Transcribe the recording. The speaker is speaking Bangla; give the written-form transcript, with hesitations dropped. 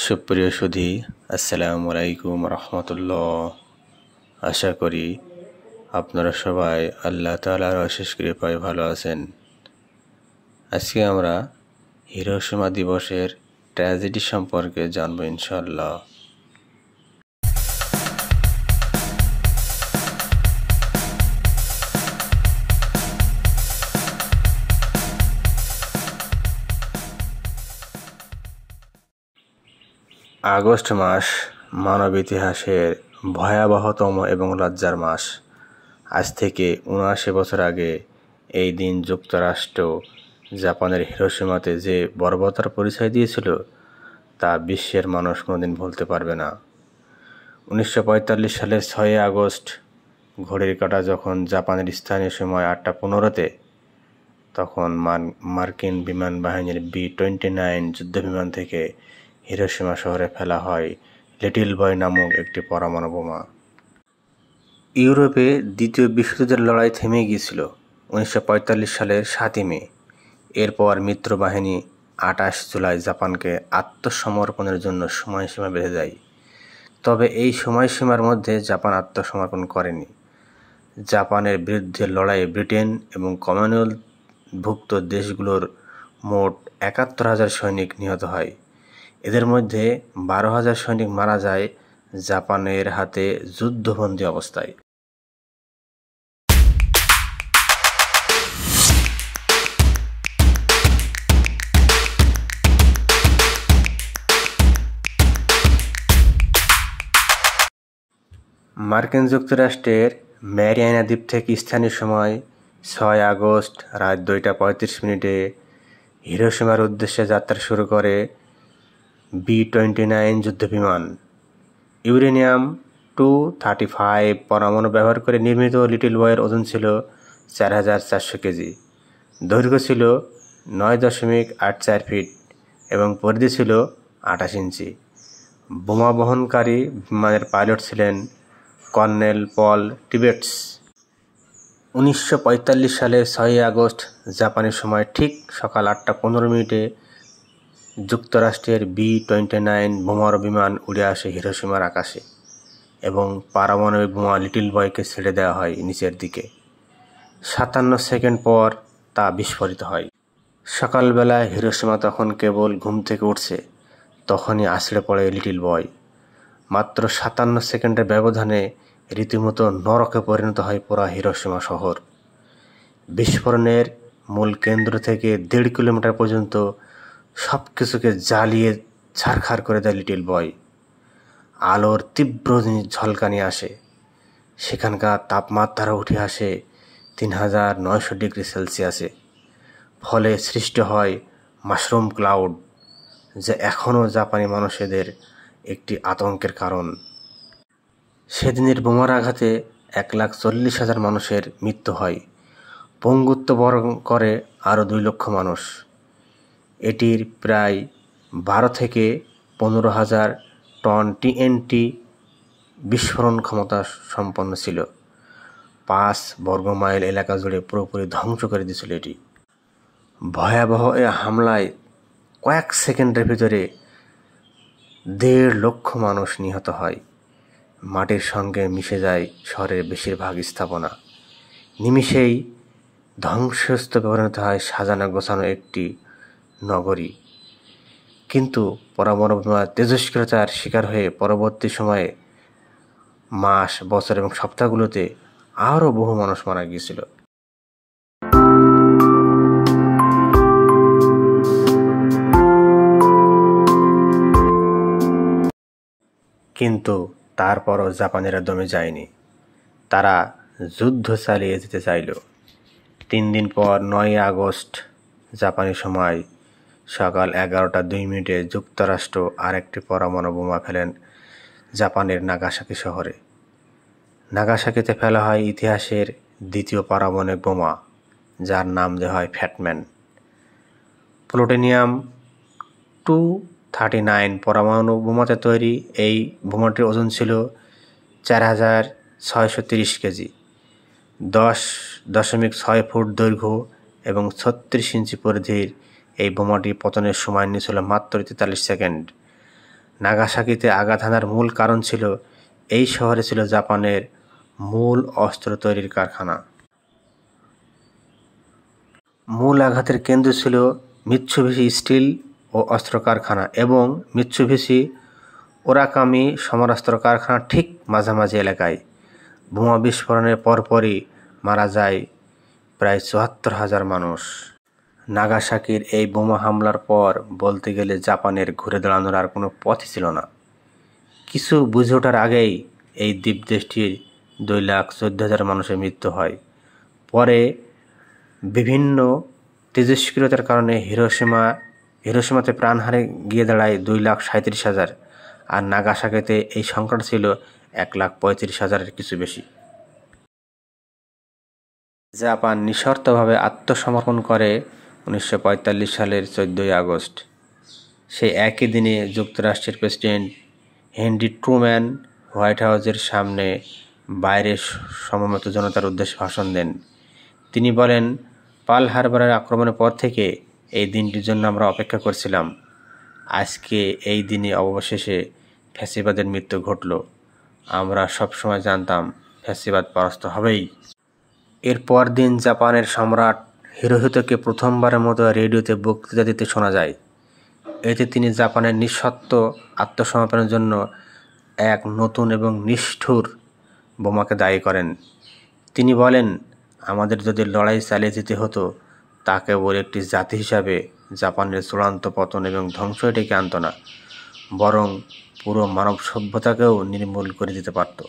সুপ্রিয় সুধী, আসসালামু আলাইকুম রহমতুল্লাহ। আশা করি আপনারা সবাই আল্লাহ তাআলার অশেষ কৃপায় ভালো আছেন। আজকে আমরা হিরোশিমা দিবসের ট্র্যাজেডি সম্পর্কে জানব ইনশাআল্লাহ। আগস্ট মাস মানব ইতিহাসের ভয়াবহতম এবং লজ্জার মাস। আজ থেকে ৭৯ বছর আগে এই দিন যুক্তরাষ্ট্র জাপানের হিরোশিমাতে যে বর্বরতার পরিচয় দিয়েছিল তা বিশ্বের মানুষ কোনোদিন ভুলতে পারবে না। ১৯৪৫ সালের ৬ আগস্ট ঘড়ির কাঁটা যখন জাপানের স্থানীয় সময় ৮টা ১৫-তে তখন মার্কিন বিমান বাহিনীর B-29 যুদ্ধবিমান থেকে হিরোশিমা শহরে ফেলা হয় লিটল বয় নামক একটি পরমাণু বোমা। ইউরোপে দ্বিতীয় বিশ্বযুদ্ধের লড়াই থেমে গিয়েছিল ১৯৪৫ সালের ৭ই মে। এরপর মিত্রবাহিনী ২৮ জুলাই জাপানকে আত্মসমর্পণের জন্য সময়সীমা বেঁধে দেয়। তবে এই সময়সীমার মধ্যে জাপান আত্মসমর্পণ করেনি। জাপানের বিরুদ্ধে লড়াইয়ে ব্রিটেন এবং কমনওয়েলথভুক্ত দেশগুলোর মোট ৭১,০০০ সৈনিক নিহত হয়। এদের মধ্যে ১২,০০০ সৈনিক মারা যায় জাপানের হাতে যুদ্ধবন্দী অবস্থায়। মার্কিন যুক্তরাষ্ট্রের ম্যারিয়ানা দ্বীপ থেকে স্থানীয় সময় ৬ আগস্ট রাত ২টা ৩৫ হিরোশিমার উদ্দেশ্যে যাত্রা শুরু করে B-29 যুদ্ধবিমান। ইউরেনিয়াম-235 পরমাণু ব্যবহার করে নির্মিত লিটল বয়ের ওজন ছিল ৪,৪০০ কেজি, দৈর্ঘ্য ছিল ৯.৮৪ ফিট এবং পরিধি ছিল ২৮ ইঞ্চি। বোমা বহনকারী বিমানের পাইলট ছিলেন কর্নেল পল টিবেটস। ১৯৪৫ সালের ৬ আগস্ট জাপানি সময় ঠিক সকাল ৮টা ১৫ যুক্তরাষ্ট্রের B-29 বোমারু বিমান উড়ে আসে হিরোশিমার আকাশে এবং পারমাণবিক বোমা লিটল বয়কে ছেড়ে দেওয়া হয় নিচের দিকে। ৫৭ সেকেন্ড পর তা বিস্ফোরিত হয়। সকালবেলায় হিরোশিমা তখন কেবল ঘুম থেকে উঠছে, তখনই আছড়ে পড়ে লিটল বয়। মাত্র ৫৭ সেকেন্ডের ব্যবধানে রীতিমতো নরকে পরিণত হয় পুরা হিরোশিমা শহর। বিস্ফোরণের মূল কেন্দ্র থেকে ১.৫ কিলোমিটার পর্যন্ত সব কিছুকে জ্বালিয়ে ছারখার করে দেয় লিটল বয়। আলোর তীব্র ঝলকানি আসে, সেখানকার তাপমাত্রা উঠে আসে ৩,৯০০ ডিগ্রি সেলসিয়াসে। ফলে সৃষ্টি হয় মাশরুম ক্লাউড, যা এখনও জাপানি মানুষদের একটি আতঙ্কের কারণ। সেদিনের বোমার আঘাতে ১,৪০,০০০ মানুষের মৃত্যু হয়, পঙ্গুত্ব বরণ করে আরও ২ লক্ষ মানুষ। এটির প্রায় ১২ থেকে ১৫,০০০ টন TNT বিস্ফোরণ ক্ষমতা সম্পন্ন ছিল। ৫ বর্গমাইল এলাকা জুড়ে পুরোপুরি ধ্বংস করে দিয়েছিল এটি। ভয়াবহ এ হামলায় কয়েক সেকেন্ডের ভিতরে ১.৫ লক্ষ মানুষ নিহত হয়। মাটির সঙ্গে মিশে যায় শহরের বেশিরভাগ স্থাপনা। নিমিষেই ধ্বংসস্তূপে পরিণত হয় সাজানো গোছানো একটি নগরী। কিন্তু পরমাণু বোমার তেজস্ক্রিয়তার শিকার হয়ে পরবর্তী সময়ে মাস, বছর এবং সপ্তাহগুলোতে আরও বহু মানুষ মারা গিয়েছিল। কিন্তু তারপরও জাপানিরা দমে যায়নি। তারা যুদ্ধ চালিয়ে যেতে চাইল। ৩ দিন পর ৯ আগস্ট জাপানি সময় সকাল ১১টা ২ যুক্তরাষ্ট্র আরেকটি পরমাণু বোমা ফেলেন জাপানের নাগাসাকি শহরে। নাগাসাকিতে ফেলা হয় ইতিহাসের দ্বিতীয় পারমাণবিক বোমা, যার নাম দেওয়া হয় ফ্যাটম্যান। প্লুটোনিয়াম-239 পরমাণু বোমাতে তৈরি এই বোমাটির ওজন ছিল ৪,৬৩০ কেজি, ১০.৬ ফুট দৈর্ঘ্য এবং ৩৬ ইঞ্চি পরিধির এই বোমাটি পতনের সময় নিয়েছিল মাত্র ৪৩ সেকেন্ড। নাগাসাকিতে আঘাত হানার মূল কারণ ছিল এই শহরে ছিল জাপানের মূল অস্ত্র তৈরির কারখানা। মূল আঘাতের কেন্দ্র ছিল মিৎসুবিশি স্টিল ও অস্ত্র কারখানা এবং মিৎসুবিশি ওরাকামি সমরাস্ত্র কারখানার ঠিক মাঝামাঝি এলাকায়। বোমা বিস্ফোরণের পরপরই মারা যায় প্রায় ৭৪,০০০ মানুষ। নাগাসাকির এই বোমা হামলার পর বলতে গেলে জাপানের ঘুরে দাঁড়ানোর আর কোনো পথই ছিল না। কিছু বুঝে ওঠার আগেই এই দ্বীপদেশটির ২,১৪,০০০ মানুষের মৃত্যু হয়। পরে বিভিন্ন তেজস্ক্রিয়তার কারণে হিরোশিমাতে প্রাণহারে গিয়ে দাঁড়ায় ২,৩৭,০০০, আর নাগাসাকিতে এই সংখ্যাটা ছিল ১,৩৫,০০০-এর কিছু বেশি। জাপান নিঃশর্তভাবে আত্মসমর্পণ করে ১৯৪৫ সালের ১৪ই আগস্ট। সেই একই দিনে যুক্তরাষ্ট্রের প্রেসিডেন্ট হেনরি ট্রুম্যান হোয়াইট হাউসের সামনে বাইরে সমবেত জনতার উদ্দেশ্যে ভাষণ দেন। তিনি বলেন, পার্ল হারবারের আক্রমণের পর থেকে এই দিনটির জন্য আমরা অপেক্ষা করছিলাম। আজকে এই দিনে অবশেষে ফ্যাসিবাদের মৃত্যু ঘটল। আমরা সবসময় জানতাম ফ্যাসিবাদ পরাস্ত হবেই। এর পরদিন জাপানের সম্রাট হিরোহিতোকে প্রথমবারের মতো রেডিওতে বক্তৃতা দিতে শোনা যায়। এতে তিনি জাপানের নিঃশর্ত আত্মসমর্পণের জন্য এক নতুন এবং নিষ্ঠুর বোমাকে দায়ী করেন। তিনি বলেন, আমাদের যদি লড়াই চালিয়ে যেতে হতো তা কেবল একটি জাতি হিসাবে জাপানের চূড়ান্ত পতন এবং ধ্বংস ডেকে আনত না, বরং পুরো মানব সভ্যতাকেও নির্মূল করে দিতে পারত।